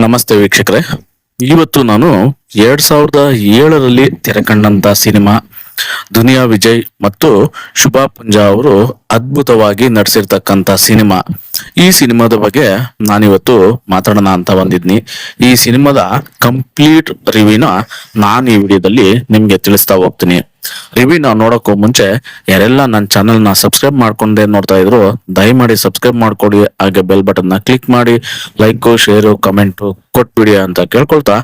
ನಮಸ್ತೆ ವೀಕ್ಷಕರೇ. ಇವತ್ತು ನಾನು 2007ರಲ್ಲಿ ತೆರೆಕಂಡಂತ ಸಿನಿಮಾ ದುನಿಯಾ ವಿಜಯ್ ಮತ್ತು ಶುಭಾ ಪುಂಜಾ ಅವರು ಅದ್ಭುತವಾಗಿ ನಟಿಸಿರ್ತಕ್ಕಂಥ ಸಿನಿಮಾ. ಈ ಸಿನಿಮಾದ ಬಗ್ಗೆ ನಾನಿವತ್ತು ಮಾತಾಡೋಣ ಅಂತ ಬಂದಿದ್ನಿ. ಈ ಸಿನಿಮಾದ ಕಂಪ್ಲೀಟ್ ರಿವ್ಯೂನ ನಾನು ಈ ವಿಡಿಯೋದಲ್ಲಿ ನಿಮ್ಗೆ ತಿಳಿಸ್ತಾ ಹೋಗ್ತೀನಿ. ರಿವ್ಯೂನ ನೋಡೋಕ್ಕೂ ಮುಂಚೆ ಯಾರೆಲ್ಲ ನನ್ನ ಚಾನೆಲ್ನ ಸಬ್ಸ್ಕ್ರೈಬ್ ಮಾಡ್ಕೊಂಡೆ ನೋಡ್ತಾ ಇದ್ರು, ದಯಮಾಡಿ ಸಬ್ಸ್ಕ್ರೈಬ್ ಮಾಡ್ಕೊಡಿ. ಹಾಗೆ ಬೆಲ್ ಬಟನ್ ನ ಕ್ಲಿಕ್ ಮಾಡಿ ಲೈಕ್, ಶೇರು, ಕಮೆಂಟ್ ಕೊಟ್ಬಿಡಿ ಅಂತ ಕೇಳ್ಕೊಳ್ತಾ,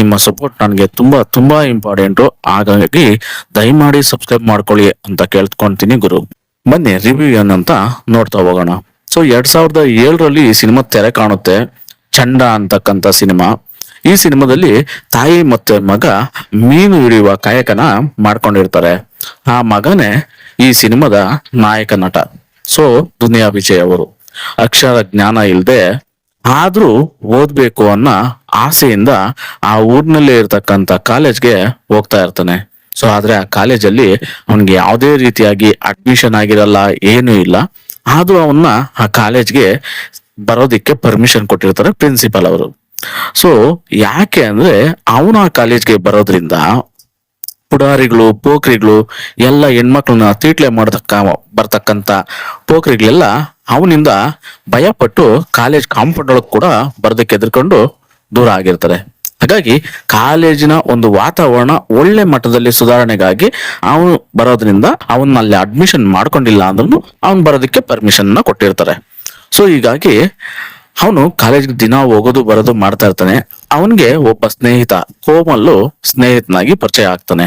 ನಿಮ್ಮ ಸಪೋರ್ಟ್ ನನಗೆ ತುಂಬಾ ತುಂಬಾ ಇಂಪಾರ್ಟೆಂಟು. ಹಾಗಾಗಿ ದಯಮಾಡಿ ಸಬ್ಸ್ಕ್ರೈಬ್ ಮಾಡ್ಕೊಳ್ಳಿ ಅಂತ ಕೇಳ್ಕೊಂತೀನಿ ಗುರು. ಬನ್ನಿ ರಿವ್ಯೂ ಏನಂತ ನೋಡ್ತಾ ಹೋಗೋಣ. ಸೊ 2007ರಲ್ಲಿ ಈ ಸಿನಿಮಾ ತೆರೆ ಕಾಣುತ್ತೆ. ಚಂಡ ಅಂತಕ್ಕಂಥ ಸಿನಿಮಾ. ಈ ಸಿನಿಮಾದಲ್ಲಿ ತಾಯಿ ಮತ್ತೆ ಮಗ ಮೀನು ಹಿಡಿಯುವ ಕಾಯಕನ ಮಾಡ್ಕೊಂಡಿರ್ತಾರೆ. ಆ ಮಗನೇ ಈ ಸಿನಿಮಾದ ನಾಯಕ ನಟ. ಸೊ ದುನಿಯಾ ವಿಜಯ್ ಅವರು ಅಕ್ಷರ ಜ್ಞಾನ ಇಲ್ಲದೆ ಆದ್ರೂ ಓದ್ಬೇಕು ಅನ್ನೋ ಆಸೆಯಿಂದ ಆ ಊರಿನಲ್ಲೇ ಇರ್ತಕ್ಕಂಥ ಕಾಲೇಜ್ಗೆ ಹೋಗ್ತಾ ಇರ್ತಾನೆ. ಸೊ ಆದ್ರೆ ಆ ಕಾಲೇಜಲ್ಲಿ ಅವನಿಗೆ ಯಾವುದೇ ರೀತಿಯಾಗಿ ಅಡ್ಮಿಷನ್ ಆಗಿರಲ್ಲ, ಏನೂ ಇಲ್ಲ. ಆದ್ರೂ ಅವನ್ನ ಆ ಕಾಲೇಜ್ಗೆ ಬರೋದಿಕ್ಕೆ ಪರ್ಮಿಷನ್ ಕೊಟ್ಟಿರ್ತಾರೆ ಪ್ರಿನ್ಸಿಪಲ್ ಅವರು. ಸೊ ಯಾಕೆ ಅಂದ್ರೆ ಅವನು ಆ ಕಾಲೇಜ್ಗೆ ಬರೋದ್ರಿಂದ ಪುಡಾರಿಗಳು, ಪೋಖ್ರಿಗಳು ಎಲ್ಲ ಹೆಣ್ಮಕ್ಳನ್ನ ತೀಟ್ಲೆ ಬರ್ತಕ್ಕಂಥ ಪೋಖ್ರಿಗಳೆಲ್ಲ ಅವನಿಂದ ಭಯಪಟ್ಟು ಕಾಲೇಜ್ ಕಾಂಪೌಂಡ್ ಒಳಗೆ ಕೂಡ ಬರೋದಕ್ಕೆ ಎದ್ಕೊಂಡು ದೂರ ಆಗಿರ್ತಾರೆ. ಹಾಗಾಗಿ ಕಾಲೇಜಿನ ಒಂದು ವಾತಾವರಣ ಒಳ್ಳೆ ಮಟ್ಟದಲ್ಲಿ ಸುಧಾರಣೆಗಾಗಿ ಅವನು ಬರೋದ್ರಿಂದ ಅವನಲ್ಲಿ ಅಡ್ಮಿಷನ್ ಮಾಡ್ಕೊಂಡಿಲ್ಲ ಅಂದ್ರೂ ಅವನು ಬರೋದಕ್ಕೆ ಪರ್ಮಿಷನ್ ಕೊಟ್ಟಿರ್ತಾರೆ. ಸೊ ಹೀಗಾಗಿ ಅವನು ಕಾಲೇಜ್ಗೆ ದಿನ ಹೋಗೋದು ಬರೋದು ಮಾಡ್ತಾ ಇರ್ತಾನೆ. ಅವನ್ಗೆ ಒಬ್ಬ ಸ್ನೇಹಿತ ಕೋಮಲ್ ಸ್ನೇಹಿತನಾಗಿ ಪರಿಚಯ ಆಗ್ತಾನೆ.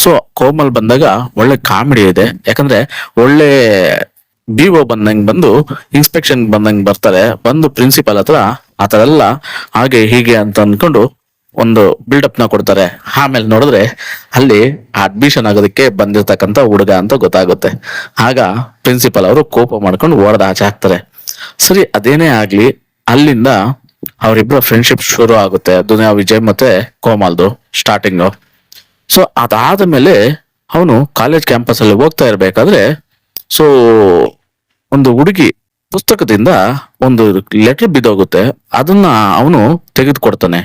ಸೊ ಕೋಮಲ್ ಬಂದಾಗ ಒಳ್ಳೆ ಕಾಮಿಡಿ ಇದೆ. ಯಾಕಂದ್ರೆ ಒಳ್ಳೆ BO ಬಂದಂಗ್ ಬಂದು ಇನ್ಸ್ಪೆಕ್ಷನ್ ಬಂದಂಗ್ ಬರ್ತಾರೆ. ಬಂದು ಪ್ರಿನ್ಸಿಪಲ್ ಹತ್ರ ಆತರ ಎಲ್ಲ ಹಾಗೆ ಹೀಗೆ ಅಂತ ಅನ್ಕೊಂಡು ಒಂದು ಬಿಲ್ಡಪ್ ನ ಕೊಡ್ತಾರೆ. ಆಮೇಲೆ ನೋಡಿದ್ರೆ ಅಲ್ಲಿ ಅಡ್ಮಿಷನ್ ಆಗೋದಕ್ಕೆ ಬಂದಿರ್ತಕ್ಕಂಥ ಹುಡುಗ ಅಂತ ಗೊತ್ತಾಗುತ್ತೆ. ಆಗ ಪ್ರಿನ್ಸಿಪಲ್ ಅವರು ಕೋಪ ಮಾಡ್ಕೊಂಡು ಓಡದ ಆಚೆ ಹಾಕ್ತಾರೆ. ಸರಿ, ಅದೇನೇ ಆಗ್ಲಿ, ಅಲ್ಲಿಂದ ಅವರಿಬ್ಬರ ಫ್ರೆಂಡ್ಶಿಪ್ ಶುರು ಆಗುತ್ತೆ. ದುನಿಯಾ ವಿಜಯ್ ಮತ್ತೆ ಕೋಮಲ್ದು ಸ್ಟಾರ್ಟಿಂಗ್. ಸೊ ಅದಾದ ಮೇಲೆ ಅವನು ಕಾಲೇಜ್ ಕ್ಯಾಂಪಸ್ ಅಲ್ಲಿ ಹೋಗ್ತಾ ಇರ್ಬೇಕಾದ್ರೆ ಸೊ ಒಂದು ಹುಡುಗಿ ಪುಸ್ತಕದಿಂದ ಒಂದು ಲೆಟರ್ ಬಿದ್ದೋಗುತ್ತೆ. ಅದನ್ನ ಅವನು ತೆಗೆದುಕೊಡ್ತಾನೆ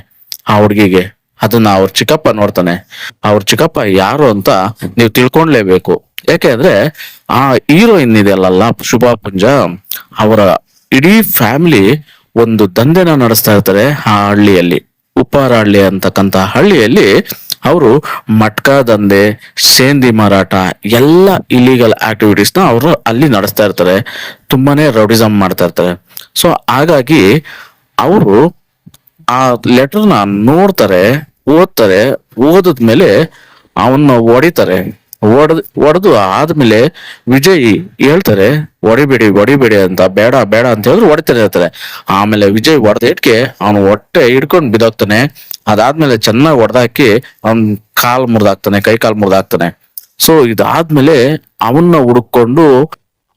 ಆ ಹುಡುಗಿಗೆ. ಅದನ್ನ ಅವ್ರ ಚಿಕ್ಕಪ್ಪ ನೋಡ್ತಾನೆ. ಅವ್ರ ಚಿಕ್ಕಪ್ಪ ಯಾರು ಅಂತ ನೀವು ತಿಳ್ಕೊಂಡ್ಲೇಬೇಕು. ಯಾಕೆ ಅಂದ್ರೆ ಆ ಹೀರೋಯಿನ್ ಇದೆಯಲ್ಲ ಶುಭಾ ಪುಂಜಾ, ಅವರ ಇಡೀ ಫ್ಯಾಮಿಲಿ ಒಂದು ದಂಧೆನ ನಡೆಸ್ತಾ ಇರ್ತಾರೆ ಆ ಹಳ್ಳಿಯಲ್ಲಿ. ಉಪ್ಪಾರಹಳ್ಳಿ ಅಂತಕ್ಕಂಥ ಹಳ್ಳಿಯಲ್ಲಿ ಅವರು ಮಟ್ಕಾ ದಂಧೆ, ಸೇಂದಿ ಮಾರಾಟ, ಎಲ್ಲ ಇಲ್ಲಿಗಲ್ ಆಕ್ಟಿವಿಟೀಸ್ನ ಅವರು ಅಲ್ಲಿ ನಡೆಸ್ತಾ ಇರ್ತಾರೆ. ತುಂಬಾನೇ ರೌಡಿಸಮ್ ಮಾಡ್ತಾ ಇರ್ತಾರೆ. ಸೊ ಹಾಗಾಗಿ ಅವರು ಆ ಲೆಟರ್ನ ನೋಡ್ತಾರೆ, ಓದ್ತಾರೆ. ಓದದ್ಮೇಲೆ ಅವನ್ನ ಹೊಡಿತಾರೆ. ಹೊಡೆದು ಆದ್ಮೇಲೆ ವಿಜಯ್ ಹೇಳ್ತಾರೆ ಹೊಡಿಬೇಡಿ ಅಂತ. ಬೇಡ ಅಂತ ಹೇಳಿದ್ರು ಹೊಡಿತಾನೆ ಇರ್ತಾರೆ. ಆಮೇಲೆ ವಿಜಯ್ ಹೊಡೆದೇಟ್ಗೆ ಅವನು ಹೊಟ್ಟೆ ಹಿಡ್ಕೊಂಡು ಬಿದ್ದೋಗ್ತಾನೆ. ಅದಾದ್ಮೇಲೆ ಚೆನ್ನಾಗಿ ಹೊಡೆದಾಕಿ ಅವನ್ ಕೈ ಕಾಲ್ ಮುರಿದಾಕ್ತಾನೆ. ಸೊ ಇದಾದ್ಮೇಲೆ ಅವನ್ನ ಹುಡುಕೊಂಡು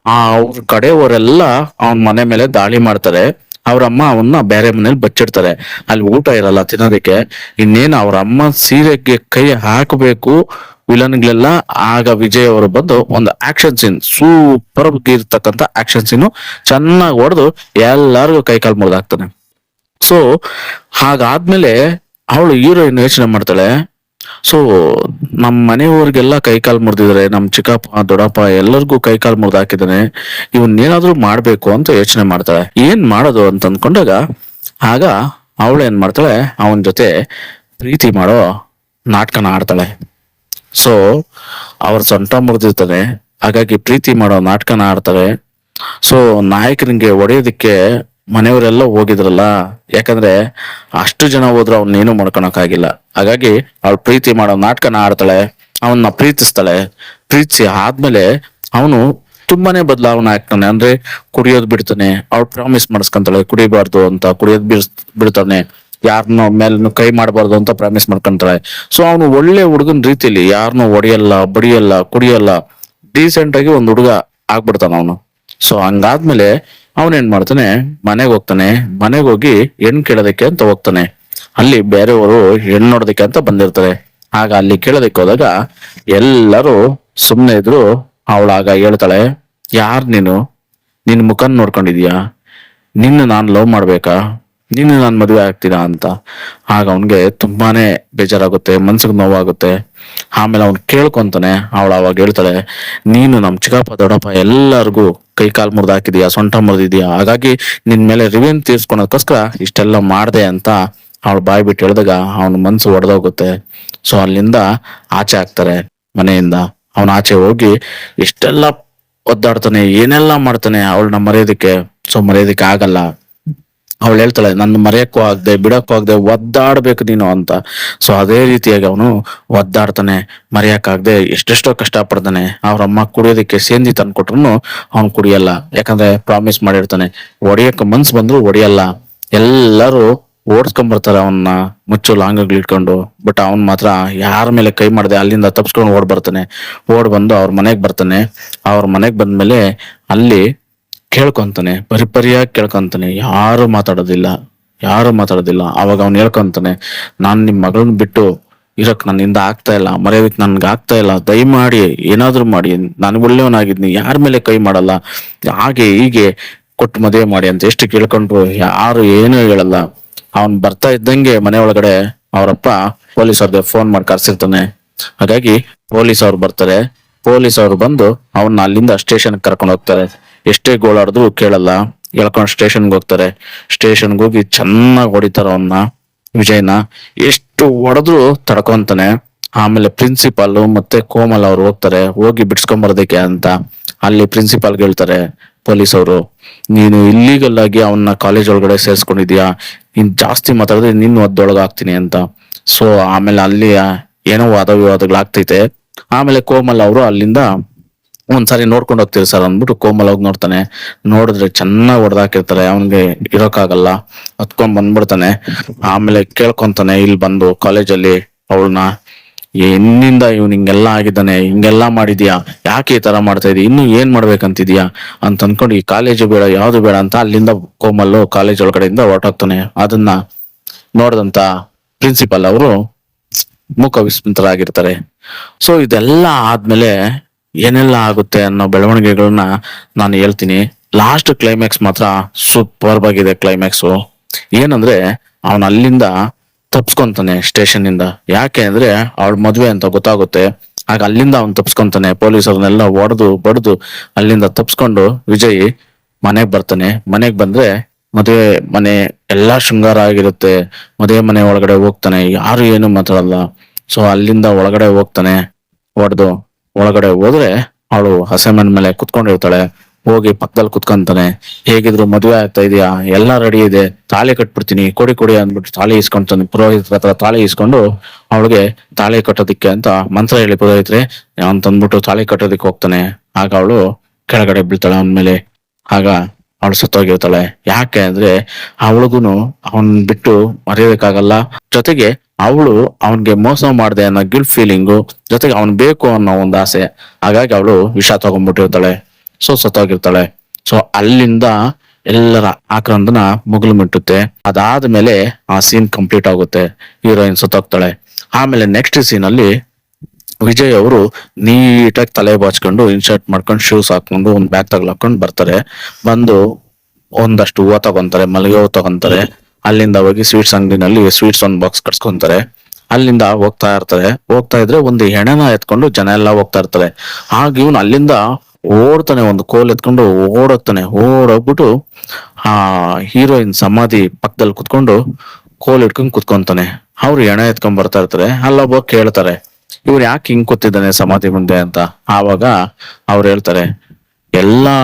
ಅವ್ರ ಕಡೆಯವರೆಲ್ಲ ಅವನ್ ಮನೆ ಮೇಲೆ ದಾಳಿ ಮಾಡ್ತಾರೆ. ಅವ್ರಮ್ಮ ಅವನ್ನ ಬೇರೆ ಮನೇಲಿ ಬಚ್ಚಿಡ್ತಾರೆ. ಅಲ್ಲಿ ಊಟ ಇರಲ್ಲ ತಿನ್ನೋದಕ್ಕೆ. ಇನ್ನೇನು ಅವ್ರ ಅಮ್ಮ ಸೀರೆಗೆ ಕೈ ಹಾಕಬೇಕು ವಿಲನ್ಗಳೆಲ್ಲ. ಆಗ ವಿಜಯ್ ಅವರು ಬಂದು ಒಂದು ಆಕ್ಷನ್ ಸೀನ್, ಸೂಪರ್ ಇರ್ತಕ್ಕಂಥ ಆಕ್ಷನ್ ಸೀನು ಚೆನ್ನಾಗಿ ಹೊಡೆದು ಎಲ್ಲಾರ್ಗು ಕೈ ಕಾಲು ಮುರಿದಾಕ್ತಾನೆ. ಸೊ ಹಾಗಾದ್ಮೇಲೆ ಅವಳು ಹೀರೋಯಿನ್ ಯೋಚನೆ ಮಾಡ್ತಾಳೆ, ಸೊ ನಮ್ಮ ಮನೆಯವ್ರಿಗೆಲ್ಲ ಕೈ ಕಾಲು ಮುರಿದಿದ್ದಾರೆ, ನಮ್ ಚಿಕ್ಕಪ್ಪ ದೊಡ್ಡಪ್ಪ ಎಲ್ಲರಿಗೂ ಕೈ ಕಾಲು ಮುರಿದು ಹಾಕಿದ್ದಾನೆ, ಇವನ್ನೇನಾದ್ರೂ ಮಾಡ್ಬೇಕು ಅಂತ ಯೋಚನೆ ಮಾಡ್ತಾಳೆ. ಏನ್ ಮಾಡೋದು ಅಂತ ಅಂದ್ಕೊಂಡಾಗ ಆಗ ಅವಳು ಏನ್ ಮಾಡ್ತಾಳೆ, ಅವನ ಜೊತೆ ಪ್ರೀತಿ ಮಾಡೋ ನಾಟಕನ ಆಡ್ತಾಳೆ. ಸೊ ಅವ್ರ ಸೊಂಟ ಮುರಿದಿರ್ತಾನೆ. ಹಾಗಾಗಿ ಪ್ರೀತಿ ಮಾಡೋ ನಾಟಕನ ಆಡ್ತಾರೆ. ಸೊ ನಾಯಕನಿಗೆ ಹೊಡೆಯೋದಿಕ್ಕೆ ಮನೆಯವರೆಲ್ಲ ಹೋಗಿದ್ರಲ್ಲ, ಯಾಕಂದ್ರೆ ಅಷ್ಟು ಜನ ಹೋದ್ರು ಅವನ್ನೇನು ಮಾಡ್ಕೊಳಕ್ಕಾಗಿಲ್ಲ. ಹಾಗಾಗಿ ಅವಳು ಪ್ರೀತಿ ಮಾಡೋ ನಾಟಕನ ಆಡ್ತಾಳೆ. ಅವನ್ನ ಪ್ರೀತಿಸ್ತಾಳೆ. ಪ್ರೀತಿಸಿ ಆದ್ಮೇಲೆ ಅವನು ತುಂಬಾನೇ ಬದಲಾವಣೆ ಆಗ್ತಾನೆ. ಅಂದ್ರೆ ಕುಡಿಯೋದ್ ಬಿಡ್ತಾನೆ. ಅವಳು ಪ್ರಾಮಿಸ್ ಮಾಡಿಸ್ಕೊಂತಾಳೆ ಕುಡಿಬಾರ್ದು ಅಂತ. ಕುಡಿಯೋದ್ ಬಿಡ್ತಾನೆ. ಯಾರನ್ನೋ ಮೇಲೂ ಕೈ ಮಾಡಬಾರ್ದು ಅಂತ ಪ್ರಾಮಿಸ್ ಮಾಡ್ಕೊಂತಾಳೆ. ಸೊ ಅವನು ಒಳ್ಳೆ ಹುಡುಗನ ರೀತಿಯಲ್ಲಿ ಯಾರನ್ನೂ ಹೊಡಿಯಲ್ಲ, ಬಡಿಯಲ್ಲ, ಕುಡಿಯಲ್ಲ, ಡೀಸೆಂಟ್ ಆಗಿ ಒಂದು ಹುಡುಗ ಆಗ್ಬಿಡ್ತಾನ ಅವನು. ಸೊ ಹಂಗಾದ್ಮೇಲೆ ಅವನೇನ್ ಮಾಡ್ತಾನೆ, ಮನೆಗೆ ಹೋಗ್ತಾನೆ. ಮನೆಗೆ ಹೋಗಿ ಹೆಣ್ ಕೇಳೋದಕ್ಕೆ ಅಂತ ಹೋಗ್ತಾನೆ. ಅಲ್ಲಿ ಬೇರೆಯವರು ಹೆಣ್ಣು ನೋಡೋದಕ್ಕೆ ಅಂತ ಬಂದಿರ್ತಾರೆ. ಆಗ ಅಲ್ಲಿ ಕೇಳೋದಕ್ಕೆ ಹೋದಾಗ ಎಲ್ಲರೂ ಸುಮ್ಮನೆ ಇದ್ರು. ಅವಳಾಗ ಹೇಳ್ತಾಳೆ, ಯಾರ್ ನೀನು? ನಿನ್ ಮುಖನ್ ನೋಡ್ಕೊಂಡಿದ್ಯಾ? ನಿನ್ನ ನಾನ್ ಲವ್ ಮಾಡ್ಬೇಕಾ? ನೀನು ನಾನು ಮದುವೆ ಆಗ್ತೀರಾ ಅಂತ. ಆಗ ಅವನ್ಗೆ ತುಂಬಾನೇ ಬೇಜಾರಾಗುತ್ತೆ, ಮನ್ಸಿಗೆ ನೋವಾಗುತ್ತೆ. ಆಮೇಲೆ ಅವ್ನು ಕೇಳ್ಕೊಂತಾನೆ. ಅವಳು ಅವಾಗ ಹೇಳ್ತಾಳೆ, ನೀನು ನಮ್ ಚಿಕ್ಕಪ್ಪ ದೊಡ್ಡಪ್ಪ ಎಲ್ಲರಿಗೂ ಕೈ ಕಾಲು ಮುರಿದು ಹಾಕಿದೀಯಾ, ಸೊಂಟ ಮುರಿದಿದ್ಯಾ, ಹಾಗಾಗಿ ನಿನ್ ಮೇಲೆ ರಿವೆಂಜ್ ತೀರ್ಸ್ಕೊಳೋದಕ್ಕೋಸ್ಕರ ಇಷ್ಟೆಲ್ಲ ಮಾಡ್ದೆ ಅಂತ ಅವಳು ಬಾಯ್ ಬಿಟ್ಟು ಹೇಳಿದಾಗ ಅವನ ಮನ್ಸು ಒಡೆದೋಗುತ್ತೆ. ಸೊ ಅಲ್ಲಿಂದ ಆಚೆ ಹಾಕ್ತಾರೆ ಮನೆಯಿಂದ. ಅವನ ಆಚೆ ಹೋಗಿ ಇಷ್ಟೆಲ್ಲ ಒದ್ದಾಡ್ತಾನೆ, ಏನೆಲ್ಲ ಮಾಡ್ತಾನೆ ಅವಳನ್ನ ಮರೆಯೋದಕ್ಕೆ. ಸೊ ಮರೆಯೋದಕ್ಕೆ ಆಗಲ್ಲ. ಅವಳು ಹೇಳ್ತಾಳೆ, ನನ್ನ ಮರೆಯಕ್ಕೂ ಆಗದೆ ಬಿಡಕ್ಕೂ ಆಗದೆ ಒದ್ದಾಡ್ಬೇಕು ನೀನು ಅಂತ. ಸೊ ಅದೇ ರೀತಿಯಾಗಿ ಅವನು ಒದ್ದಾಡ್ತಾನೆ, ಮರೆಯಕ್ಕಾಗದೆ ಎಷ್ಟೆಷ್ಟೋ ಕಷ್ಟ ಪಡ್ತಾನೆ. ಅವ್ರಮ್ಮ ಕುಡಿಯೋದಕ್ಕೆ ಸೇಂದಿ ತಂದು ಕೊಟ್ರು ಅವ್ನು ಕುಡಿಯಲ್ಲ, ಯಾಕಂದ್ರೆ ಪ್ರಾಮಿಸ್ ಮಾಡಿರ್ತಾನೆ. ಒಡೆಯಕ್ಕೆ ಮನ್ಸು ಬಂದ್ರು ಒಡೆಯಲ್ಲ. ಎಲ್ಲರೂ ಓಡಿಸ್ಕೊಂಡ್ಬರ್ತಾರೆ ಅವನ್ನ ಮುಚ್ಚು ಲಾಂಗಗಳು ಇಟ್ಕೊಂಡು. ಬಟ್ ಅವನ್ ಮಾತ್ರ ಯಾರ ಮೇಲೆ ಕೈ ಮಾಡದೆ ಅಲ್ಲಿಂದ ತಪ್ಸ್ಕೊಂಡು ಓಡ್ ಬರ್ತಾನೆ. ಓಡ್ ಬಂದು ಅವ್ರ ಮನೆಗ್ ಬರ್ತಾನೆ. ಅವ್ರ ಮನೆಗ್ ಬಂದ್ಮೇಲೆ ಅಲ್ಲಿ ಕೇಳ್ಕೊಂತಾನೆ, ಪರಿಪರಿಯಾಗಿ ಕೇಳ್ಕೊಂತಾನೆ. ಯಾರು ಮಾತಾಡೋದಿಲ್ಲ. ಅವಾಗ ಅವ್ನು ಹೇಳ್ಕೊಂತಾನೆ, ನಾನ್ ನಿಮ್ ಮಗಳನ್ನ ಬಿಟ್ಟು ಇರಕ್ ನನ್ನಿಂದ ಆಗ್ತಾ ಇಲ್ಲ, ಮರೆಯೋದಕ್ ನನ್ಗೆ ಆಗ್ತಾ ಇಲ್ಲ, ದಯಮಾಡಿ ಏನಾದ್ರು ಮಾಡಿ, ನಾನು ಒಳ್ಳೆಯವನಾಗಿದ್ನಿ, ಯಾರ ಮೇಲೆ ಕೈ ಮಾಡಲ್ಲ, ಹಾಗೆ ಹೀಗೆ ಕೊಟ್ಟು ಮದುವೆ ಮಾಡಿ ಅಂತ ಎಷ್ಟು ಕೇಳ್ಕೊಂಡ್ರು ಯಾರು ಏನೂ ಹೇಳಲ್ಲ. ಅವನ್ ಬರ್ತಾ ಇದ್ದಂಗೆ ಮನೆ ಒಳಗಡೆ ಅವರಪ್ಪ ಪೊಲೀಸ್ ಅವ್ರಿಗೆ ಫೋನ್ ಮಾಡಿ ಕರ್ಸಿರ್ತಾನೆ. ಹಾಗಾಗಿ ಪೊಲೀಸ್ ಅವ್ರು ಬರ್ತಾರೆ. ಪೊಲೀಸ್ ಅವ್ರು ಬಂದು ಅವನ್ನ ಅಲ್ಲಿಂದ ಸ್ಟೇಷನ್ ಕರ್ಕೊಂಡು ಹೋಗ್ತಾರೆ. ಎಷ್ಟೇ ಗೋಳಾಡಿದ್ರು ಕೇಳಲ್ಲ, ಹೇಳ್ಕೊಂಡು ಸ್ಟೇಷನ್ಗೆ ಹೋಗ್ತಾರೆ. ಸ್ಟೇಷನ್ಗೆ ಹೋಗಿ ಚೆನ್ನಾಗಿ ಹೊಡಿತಾರ ಅವನ್ನ, ವಿಜಯ್ನ. ಎಷ್ಟು ಹೊಡೆದ್ರು ತಡ್ಕೊಂತಾನೆ. ಆಮೇಲೆ ಪ್ರಿನ್ಸಿಪಾಲ್ ಮತ್ತೆ ಕೋಮಲ್ ಅವ್ರು ಹೋಗ್ತಾರೆ, ಹೋಗಿ ಬಿಡ್ಸ್ಕೊಂಬರ್ದಕ್ಕೆ ಅಂತ. ಅಲ್ಲಿ ಪ್ರಿನ್ಸಿಪಾಲ್ಗೆ ಹೇಳ್ತಾರೆ ಪೊಲೀಸ್ ಅವರು, ನೀನು ಇಲ್ಲೀಗಲ್ ಆಗಿ ಅವನ್ನ ಕಾಲೇಜ್ ಒಳಗಡೆ ಸೇರ್ಸ್ಕೊಂಡಿದ್ಯಾ, ಇನ್ ಜಾಸ್ತಿ ಮಾತಾಡಿದ್ರೆ ನಿನ್ನ ಒದ್ದೊಳಗ ಹಾಕ್ತೀನಿ ಅಂತ. ಸೊ ಆಮೇಲೆ ಅಲ್ಲಿ ಏನೋ ವಾದ ವಿವಾದಗಳಾಗ್ತೈತೆ. ಆಮೇಲೆ ಕೋಮಲ್ ಅವರು ಅಲ್ಲಿಂದ ಒಂದ್ಸಾರಿ ನೋಡ್ಕೊಂಡು ಹೋಗ್ತೀರಿ ಸರ್ ಅಂದ್ಬಿಟ್ಟು ಕೋಮಲ್ ಹೋಗಿ ನೋಡ್ತಾನೆ. ನೋಡಿದ್ರೆ ಚೆನ್ನಾಗಿ ಹೊಡೆದಾಕಿರ್ತಾರೆ, ಅವನ್ಗೆ ಇರೋಕ್ಕಾಗಲ್ಲ, ಹತ್ಕೊಂಡ್ ಬಂದ್ಬಿಡ್ತಾನೆ. ಆಮೇಲೆ ಕೇಳ್ಕೊಂತಾನೆ ಇಲ್ಲಿ ಬಂದು ಕಾಲೇಜಲ್ಲಿ ಅವಳನ್ನ, ಎನ್ನಿಂದ ಇವ್ನು ಹಿಂಗೆಲ್ಲಾ ಆಗಿದ್ದಾನೆ, ಹಿಂಗೆಲ್ಲಾ ಮಾಡಿದ್ಯಾ, ಯಾಕೆ ಈ ತರ ಮಾಡ್ತಾ ಇದೀಯ, ಇನ್ನು ಏನ್ ಮಾಡ್ಬೇಕಂತಿದ್ಯಾ ಅಂತ ಅನ್ಕೊಂಡು ಈ ಕಾಲೇಜು ಬೇಡ ಯಾವ್ದು ಬೇಡ ಅಂತ ಅಲ್ಲಿಂದ ಕೋಮಲ್ಲು ಕಾಲೇಜ್ ಒಳಗಡೆಯಿಂದ ಹೊರಟೋಗ್ತಾನೆ. ಅದನ್ನ ನೋಡಿದಂತ ಪ್ರಿನ್ಸಿಪಲ್ ಅವರು ಮೂಕ ವಿಸ್ಮಿತರಾಗಿರ್ತಾರೆ. ಸೊ ಇದೆಲ್ಲ ಆದ್ಮೇಲೆ ಏನೆಲ್ಲ ಆಗುತ್ತೆ ಅನ್ನೋ ಬೆಳವಣಿಗೆಗಳನ್ನ ನಾನು ಹೇಳ್ತೀನಿ. ಲಾಸ್ಟ್ ಕ್ಲೈಮ್ಯಾಕ್ಸ್ ಮಾತ್ರ ಸೂಪರ್ ಆಗಿದೆ. ಕ್ಲೈಮ್ಯಾಕ್ಸು ಏನಂದ್ರೆ, ಅವನ್ ಅಲ್ಲಿಂದ ತಪ್ಸ್ಕೊಂತಾನೆ ಸ್ಟೇಷನ್ ಇಂದ. ಯಾಕೆ ಅಂದ್ರೆ ಅವಳ ಮದ್ವೆ ಅಂತ ಗೊತ್ತಾಗುತ್ತೆ. ಆಗ ಅಲ್ಲಿಂದ ಅವ್ನು ತಪ್ಸ್ಕೊಂತಾನೆ. ಪೊಲೀಸರನ್ನೆಲ್ಲ ಹೊಡೆದು ಬಡ್ದು ಅಲ್ಲಿಂದ ತಪ್ಸ್ಕೊಂಡು ವಿಜಯ್ ಮನೆಗ್ ಬರ್ತಾನೆ. ಮನೆಗ್ ಬಂದ್ರೆ ಮದುವೆ ಮನೆ ಎಲ್ಲಾ ಶೃಂಗಾರ ಆಗಿರುತ್ತೆ. ಮದುವೆ ಮನೆ ಒಳಗಡೆ ಹೋಗ್ತಾನೆ, ಯಾರು ಏನು ಮಾತಾಡಲ್ಲ. ಸೊ ಅಲ್ಲಿಂದ ಒಳಗಡೆ ಹೋಗ್ತಾನೆ. ಹೊಡೆದು ಒಳಗಡೆ ಹೋದ್ರೆ ಅವಳು ಹಸೆಮಣ್ ಮೇಲೆ ಕುತ್ಕೊಂಡಿರ್ತಾಳೆ. ಹೋಗಿ ಪಕ್ಕದಲ್ಲಿ ಕುತ್ಕೊಂತಾನೆ. ಹೇಗಿದ್ರು ಮದುವೆ ಆಗ್ತಾ ಇದೆಯಾ, ಎಲ್ಲಾ ರೆಡಿ ಇದೆ, ತಾಳಿ ಕಟ್ಬಿಡ್ತೀನಿ, ಕೊಡಿ ಅಂದ್ಬಿಟ್ಟು ತಾಳಿ ಇಸ್ಕೊಂತಾನೆ. ಪುರೋಹಿತರ ಹತ್ರ ತಾಳಿ ಇಸ್ಕೊಂಡು ಅವಳಿಗೆ ತಾಳಿ ಕಟ್ಟೋದಿಕ್ಕೆ ಅಂತ ಮಂತ್ರ ಹೇಳಿ ಪುರೋಹಿತ್ರೆ ಅಂತಂದ್ಬಿಟ್ಟು ತಾಳಿ ಕಟ್ಟೋದಿಕ್ಕೆ ಹೋಗ್ತಾನೆ. ಆಗ ಅವಳು ಕೆಳಗಡೆ ಬೀಳ್ತಾಳೆ ಅವನ ಮೇಲೆ. ಆಗ ಅವಳು ಸತ್ತೋಗಿರ್ತಾಳೆ. ಯಾಕೆ ಅಂದ್ರೆ ಅವಳಿಗೂನು ಅವನ್ ಬಿಟ್ಟು ಮರೆಯೋದಕ್ಕಾಗಲ್ಲ. ಜೊತೆಗೆ ಅವಳು ಅವನ್ಗೆ ಮೋಸ ಮಾಡ್ದೆ ಅನ್ನೋ ಗಿಲ್ಟ್ ಫೀಲಿಂಗು, ಜೊತೆಗೆ ಅವನ್ ಬೇಕು ಅನ್ನೋ ಒಂದು ಆಸೆ. ಹಾಗಾಗಿ ಅವಳು ವಿಷ ತಗೊಂಡ್ಬಿಟ್ಟಿರ್ತಾಳೆ. ಸೊ ಸತ್ತೋಗಿರ್ತಾಳೆ. ಸೊ ಅಲ್ಲಿಂದ ಎಲ್ಲರ ಆಕ್ರಂದನ ಮುಗಿಲು ಮುಟ್ಟುತ್ತೆ. ಅದಾದ್ಮೇಲೆ ಆ ಸೀನ್ ಕಂಪ್ಲೀಟ್ ಆಗುತ್ತೆ. ಹೀರೋಯಿನ್ ಸತ್ತೋಗ್ತಾಳೆ. ಆಮೇಲೆ ನೆಕ್ಸ್ಟ್ ಸೀನ್ ಅಲ್ಲಿ ವಿಜಯ್ ಅವರು ನೀಟಾಗಿ ತಲೆ ಬಾಚ್ಕೊಂಡು, ಇನ್ಶರ್ಟ್ ಮಾಡ್ಕೊಂಡು, ಶೂಸ್ ಹಾಕೊಂಡು, ಒಂದ್ ಬ್ಯಾಗ್ ತಗ್ಲಾಕೊಂಡು ಬರ್ತಾರೆ. ಬಂದು ಒಂದಷ್ಟು ಹೂವು ತಗೊಂತಾರೆ, ಮಲ್ಲಿಗೆ ಹೂವು ತಗೊಂತಾರೆ. ಅಲ್ಲಿಂದ ಹೋಗಿ ಸ್ವೀಟ್ಸ್ ಅಂಗಡಿನಲ್ಲಿ ಸ್ವೀಟ್ಸ್ ಒಂದ್ ಬಾಕ್ಸ್ ಕಟ್ಸ್ಕೊಂತಾರೆ. ಅಲ್ಲಿಂದ ಹೋಗ್ತಾ ಇದ್ರೆ ಒಂದು ಹೆಣನ ಎತ್ಕೊಂಡು ಜನ ಎಲ್ಲ ಹೋಗ್ತಾ ಇರ್ತಾರೆ. ಆಗ ಇವನು ಅಲ್ಲಿಂದ ಓಡ್ತಾನೆ, ಒಂದು ಕೋಲ್ ಎತ್ಕೊಂಡು ಓಡೋಗ್ಬಿಟ್ಟು ಆ ಹೀರೋಯಿನ್ ಸಮಾಧಿ ಪಕ್ಕದಲ್ಲಿ ಕುತ್ಕೊಂಡು ಕೋಲ್ ಇಟ್ಕೊಂಡ್ ಕುತ್ಕೊಂತಾನೆ. ಅವ್ರು ಹೆಣ ಎತ್ಕೊಂಡ್ ಬರ್ತಾ ಇರ್ತಾರೆ. ಅಲ್ಲೊಬ್ಬ ಕೇಳ್ತಾರೆ, ಇವ್ರು ಯಾಕೆ ಹಿಂಗ್ ಕೂತಿದ್ದಾನೆ ಸಮಾಧಿ ಮುಂದೆ ಅಂತ. ಆವಾಗ ಅವ್ರು ಹೇಳ್ತಾರೆ, ಎಲ್ಲಾ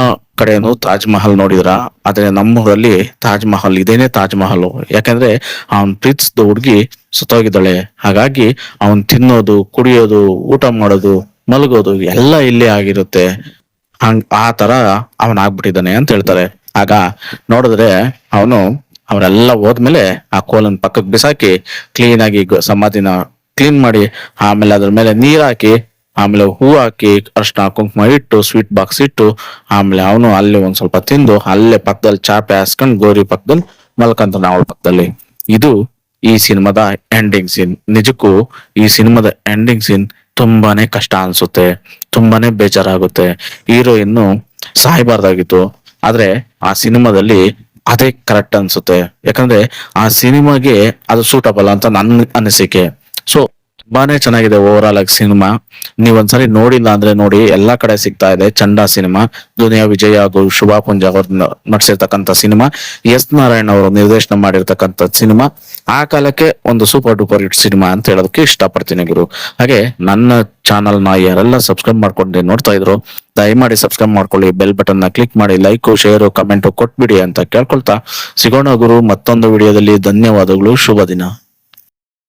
ಕಡೆನು ತಾಜ್ ಮಹಲ್ ನೋಡಿದ್ರ, ಆದ್ರೆ ನಮ್ಮೂರಲ್ಲಿ ತಾಜ್ ಮಹಲ್ ಇದೇನೆ ತಾಜ್ ಮಹಲ್. ಯಾಕಂದ್ರೆ ಅವನ್ ಪ್ರೀತಿಸಿದ ಹುಡ್ಗಿ ಸತ್ತೋಗಿದ್ದಾಳೆ. ಹಾಗಾಗಿ ಅವನ್ ತಿನ್ನೋದು, ಕುಡಿಯೋದು, ಊಟ ಮಾಡೋದು, ಮಲಗೋದು ಎಲ್ಲ ಇಲ್ಲೇ ಆಗಿರುತ್ತೆ. ಆ ತರ ಅವನ್ ಆಗ್ಬಿಟ್ಟಿದ್ದಾನೆ ಅಂತ ಹೇಳ್ತಾರೆ. ಆಗ ನೋಡಿದ್ರೆ ಅವರೆಲ್ಲ ಹೋದ್ಮೇಲೆ ಆ ಕೋಲನ್ ಪಕ್ಕಕ್ಕೆ ಬಿಸಾಕಿ ಕ್ಲೀನ್ ಆಗಿ ಸಮಾಧಿನ ಕ್ಲೀನ್ ಮಾಡಿ, ಆಮೇಲೆ ಅದ್ರ ಮೇಲೆ ನೀರ್ ಹಾಕಿ, ಆಮೇಲೆ ಹೂ ಹಾಕಿ, ಅರ್ಶಿನ ಕುಂಕುಮ ಇಟ್ಟು, ಸ್ವೀಟ್ ಬಾಕ್ಸ್ ಇಟ್ಟು, ಆಮೇಲೆ ಅವನು ಅಲ್ಲಿ ಒಂದ್ ಸ್ವಲ್ಪ ತಿಂದು ಅಲ್ಲೇ ಪಕ್ಕದಲ್ಲಿ ಚಾಪೆ ಹಾಸ್ಕೊಂಡ್ ಗೋರಿ ಪಕ್ಕದಲ್ಲಿ ಮಲ್ಕಂತಾನೆ ಅವಳ ಪಕ್ಕದಲ್ಲಿ. ಇದು ಈ ಸಿನಿಮಾದ ಎಂಡಿಂಗ್ ಸೀನ್. ನಿಜಕ್ಕೂ ಈ ಸಿನಿಮಾದ ಎಂಡಿಂಗ್ ಸೀನ್ ತುಂಬಾನೇ ಕಷ್ಟ ಅನ್ಸುತ್ತೆ, ತುಂಬಾನೇ ಬೇಜಾರಾಗುತ್ತೆ. ಹೀರೋಯಿನ್ನು ಸಾಯ್ಬಾರ್ದಾಗಿತ್ತು. ಆದ್ರೆ ಆ ಸಿನಿಮಾದಲ್ಲಿ ಅದೇ ಕರೆಕ್ಟ್ ಅನ್ಸುತ್ತೆ. ಯಾಕಂದ್ರೆ ಆ ಸಿನಿಮಾಗೆ ಅದು ಸೂಟಬಲ್ ಅಂತ ನನ್ನ ಅನಿಸಿಕೆ. ಸೊ ತುಂಬಾನೇ ಚೆನ್ನಾಗಿದೆ ಓವರ್ ಆಲ್ ಆಗಿ ಸಿನಿಮಾ. ನೀವೊಂದ್ಸರಿ ನೋಡಿಲ್ಲ ಅಂದ್ರೆ ನೋಡಿ, ಎಲ್ಲಾ ಕಡೆ ಸಿಗ್ತಾ ಇದೆ. ಚಂಡ ಸಿನಿಮಾ, ದುನಿಯಾ ವಿಜಯ್ ಹಾಗೂ ಶುಭಾ ಪುಂಜ ಅವರು ನಟಿಸಿರ್ತಕ್ಕಂಥ ಸಿನಿಮಾ, ಎಸ್ ನಾರಾಯಣ್ ಅವರು ನಿರ್ದೇಶನ ಮಾಡಿರ್ತಕ್ಕಂಥ ಸಿನಿಮಾ. ಆ ಕಾಲಕ್ಕೆ ಒಂದು ಸೂಪರ್ ಡೂಪರ್ ಹಿಟ್ ಸಿನಿಮಾ ಅಂತ ಹೇಳೋದಕ್ಕೆ ಇಷ್ಟಪಡ್ತೀನಿ ಗುರು. ಹಾಗೆ ನನ್ನ ಚಾನಲ್ ನ ಯಾರೆಲ್ಲ ಸಬ್ಸ್ಕ್ರೈಬ್ ಮಾಡ್ಕೊಂಡು ನೋಡ್ತಾ ಇದ್ರು, ದಯಮಾಡಿ ಸಬ್ಸ್ಕ್ರೈಬ್ ಮಾಡ್ಕೊಳ್ಳಿ, ಬೆಲ್ ಬಟನ್ ನ ಕ್ಲಿಕ್ ಮಾಡಿ, ಲೈಕ್ ಶೇರ್ ಕಮೆಂಟ್ ಕೊಟ್ಬಿಡಿ ಅಂತ ಕೇಳ್ಕೊಳ್ತಾ ಸಿಗೋಣ ಗುರು ಮತ್ತೊಂದು ವಿಡಿಯೋದಲ್ಲಿ. ಧನ್ಯವಾದಗಳು, ಶುಭ ದಿನ.